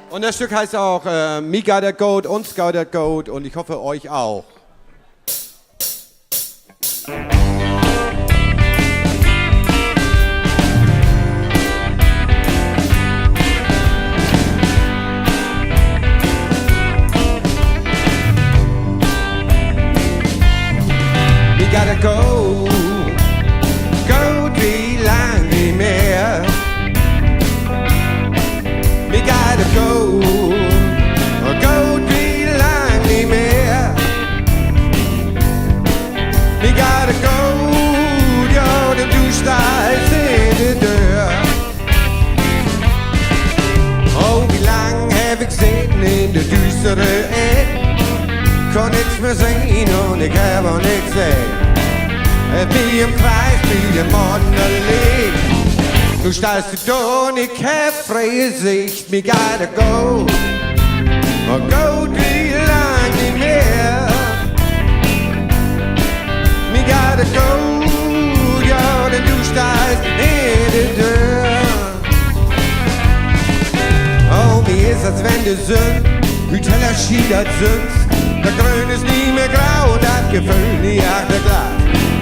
Und das Stück heißt auch Me Got That Goat, Uns Got That Goat und ich hoffe euch auch. Me got a goat, goat wie lang nicht mehr. Me got a goat wie lang nicht mehr. Me got a goat, ja, denn du steigst in die Tür. Oh, wie lang hab ich gesehen in der düstere Ecke. Kon nichts mehr sehen und ich hab auch nichts sehen. Wie im Kreis, wie der Mond erlebt. Du steigst die Tür und ich hab freie Sicht. Me gotta go, oh go wie lang nicht mehr. Me gotta go, ja, denn du steigst in die Tür. Oh, wie ist als wenn du sünd, wie Teller schiedert sündst. Der Grün ist nie mehr grau, das Gefühl nie achterglas.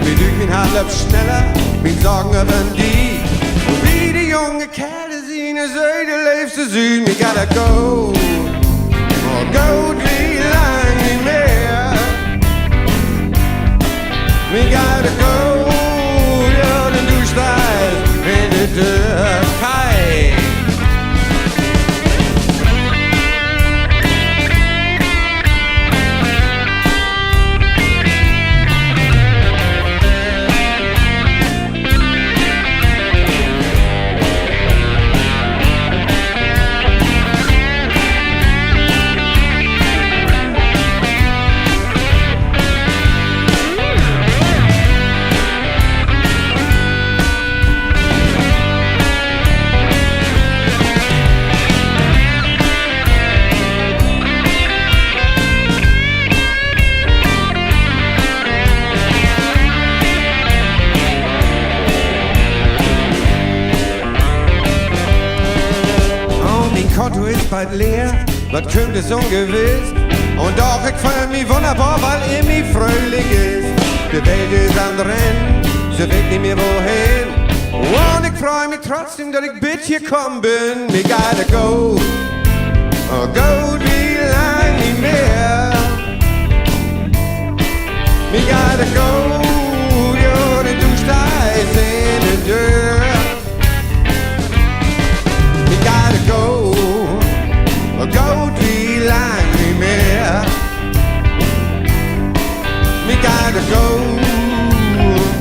Wie durch mein Haar schneller, mein Sorgen aber die. Und wie die junge Kerle sie in der Söde lebst du Süden. Me gotta go, oh go wie lang nicht mehr. Me gotta go, ja, denn du steigst in die Türkei. Konto ist bald leer, was kommt es ungewiss. Und doch, ich fühl mich wunderbar, weil ihr mich fröhlich ist. Die Welt ist am Rennen, sie wird nicht mehr wohin. Und ich freu mich trotzdem, dass ich bis hier gekommen bin. Me gotta go, oh go wie lang nicht mehr. Me gotta go, ja, denn du steigst in die Tür. Me gotta go, go wie lang nicht mehr. Me gotta go,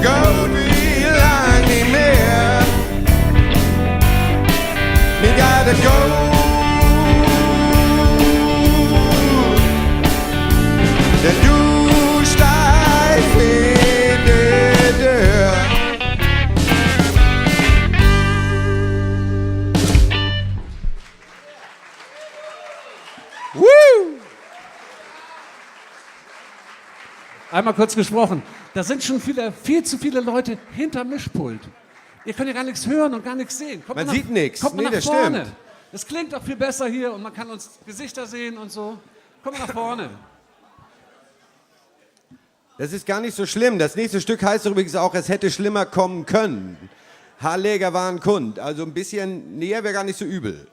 go wie lang nicht mehr. Me gotta go, denn du steigst in die Tür. Einmal kurz gesprochen, da sind schon viel zu viele Leute hinterm Mischpult. Ihr könnt ja gar nichts hören und gar nichts sehen. Man sieht nichts. Kommt mal Nee, nach das vorne. stimmt. Das klingt doch viel besser hier und man kann uns Gesichter sehen und so. Kommt mal nach vorne. Das ist gar nicht so schlimm. Das nächste Stück heißt übrigens auch, es hätte schlimmer kommen können. Haarleger waren Kund. Also ein bisschen näher wäre gar nicht so übel.